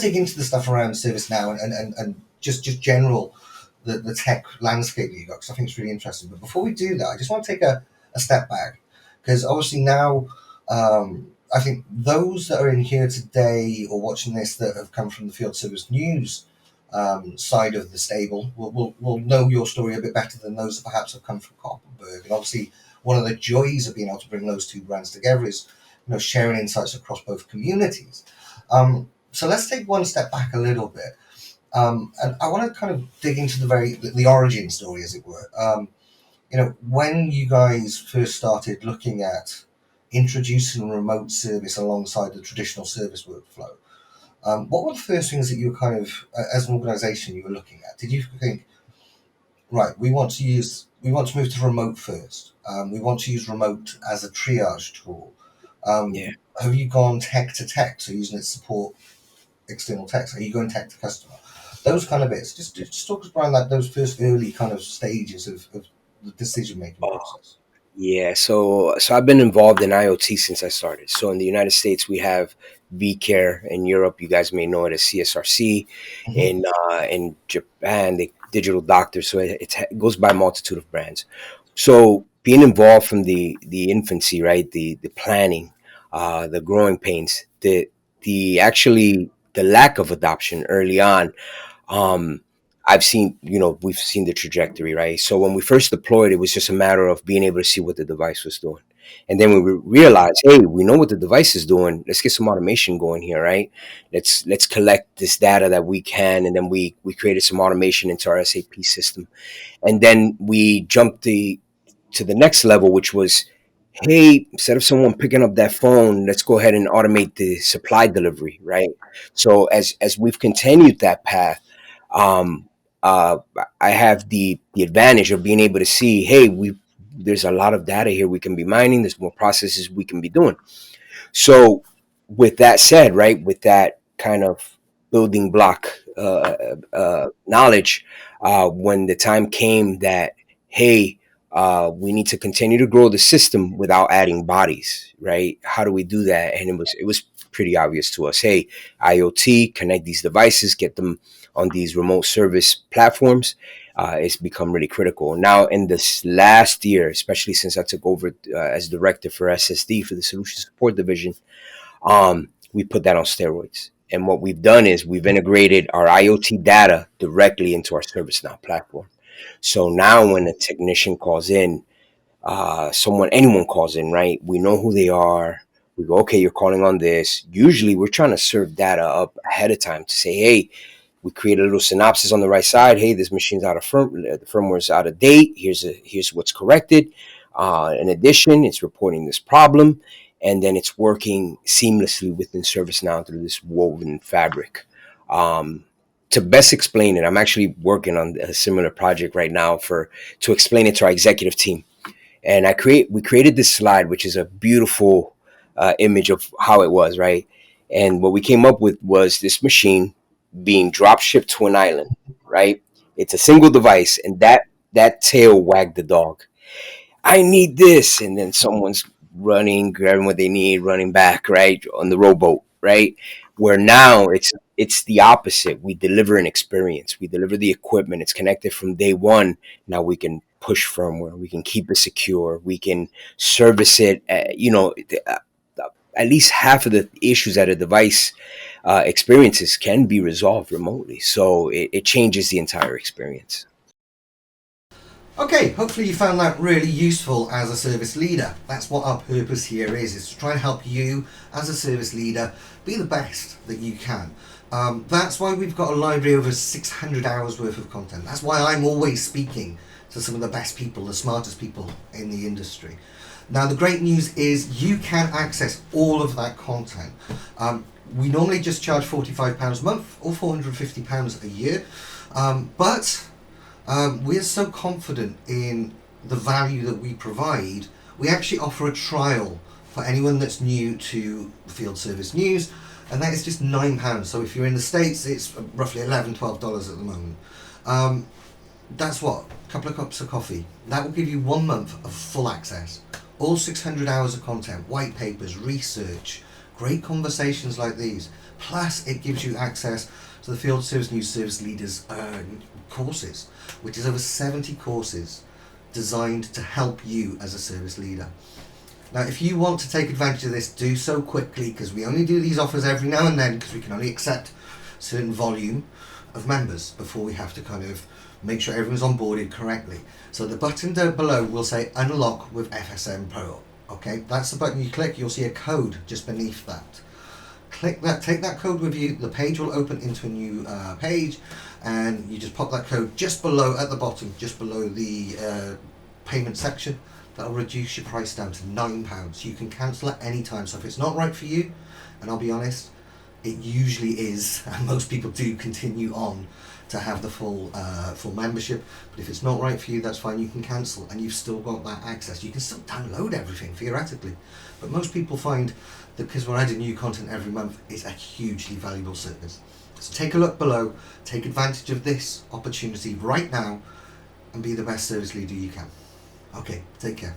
to dig into the stuff around ServiceNow and just general the tech landscape that you got, because I think it's really interesting. But before we do that, I just want to take a step back, because obviously now I think those that are in here today or watching this that have come from the field service news side of the stable will know your story a bit better than those that perhaps have come from Copperrberg. And obviously, one of the joys of being able to bring those two brands together is sharing insights across both communities. So let's take one step back a little bit, and I want to kind of dig into the origin story, as it were. When you guys first started looking at introducing remote service alongside the traditional service workflow, what were the first things that you were kind of, as an organisation, you were looking at? Did you think, right, we want to move to remote first. We want to use remote as a triage tool. Yeah. Have you gone tech to tech, so using it to support external techs? Are you going tech to customer? Those kind of bits. Just talk us around those first early kind of stages of the decision making Oh, process. yeah. So I've been involved in IoT since I started. So in the United States, we have VCare. In Europe, you guys may know it as CSRC. Mm-hmm. In Japan, they digital doctors. So it goes by a multitude of brands. So being involved from the infancy, right? The planning, the growing pains, the actually the lack of adoption early on. um, I've seen, we've seen the trajectory, right? So when we first deployed, it was just a matter of being able to see what the device was doing. And then when we realized, hey, we know what the device is doing. Let's get some automation going here, right? Let's collect this data that we can, and then we created some automation into our SAP system. And then we jumped to the next level, which was, hey, instead of someone picking up that phone, let's go ahead and automate the supply delivery, right? So as we've continued that path, um, uh, I have the advantage of being able to see, hey, there's a lot of data here we can be mining. There's more processes we can be doing. So with that said, right, with that kind of building block knowledge, when the time came that, hey, we need to continue to grow the system without adding bodies, right? How do we do that? And it was pretty obvious to us. Hey, IoT, connect these devices, get them on these remote service platforms. It's become really critical now in this last year, especially since I took over as director for SSD for the Solution Support Division. We put that on steroids. And what we've done is we've integrated our IoT data directly into our ServiceNow platform. So now when a technician calls in, anyone calls in, right? We know who they are. We go, okay, you're calling on this. Usually we're trying to serve data up ahead of time to say, hey, we create a little synopsis on the right side. Hey, this machine's out of the firmware's out of date. Here's what's corrected. In addition, it's reporting this problem, and then it's working seamlessly within ServiceNow through this woven fabric. To best explain it, I'm actually working on a similar project right now to explain it to our executive team. And we created this slide, which is a beautiful image of how it was, right? And what we came up with was this machine being drop shipped to an island, right? It's a single device, and that tail wagged the dog. I need this, and then someone's running, grabbing what they need, running back, right, on the rowboat, right? Where now it's the opposite. We deliver an experience. We deliver the equipment. It's connected from day one. Now we can push firmware. We can keep it secure. We can service it. At least half of the issues that a device experiences can be resolved remotely. So it changes the entire experience. Okay, hopefully you found that really useful as a service leader. That's what our purpose here is to try and help you as a service leader be the best that you can. That's why we've got a library of over 600 hours worth of content. That's why I'm always speaking to some of the best people, the smartest people in the industry. Now the great news is you can access all of that content. We normally just charge £45 a month or £450 a year, but we're so confident in the value that we provide, we actually offer a trial for anyone that's new to field service news, and that is just £9. So if you're in the States, it's roughly $11, $12 at the moment. That's what? A couple of cups of coffee. That will give you 1 month of full access. All 600 hours of content, white papers, research, great conversations like these. Plus, it gives you access to the Field Service New Service Leaders courses, which is over 70 courses designed to help you as a service leader. Now, if you want to take advantage of this, do so quickly, because we only do these offers every now and then, because we can only accept a certain volume of members before we have to kind of make sure everyone's onboarded correctly. So the button down below will say unlock with FSN PRO. Okay, that's the button you click. You'll see a code just beneath that. Click that, take that code with you. The page will open into a new page, and you just pop that code just below, at the bottom, just below the payment section. That'll reduce your price down to £9. You can cancel at any time. So if it's not right for you, and I'll be honest, it usually is, and most people do continue on to have the full membership. But if it's not right for you, that's fine. You can cancel, and you've still got that access. You can still download everything theoretically, but most people find that because we're adding new content every month, it's a hugely valuable service. So take a look below, take advantage of this opportunity right now, and be the best service leader you can. Okay, take care.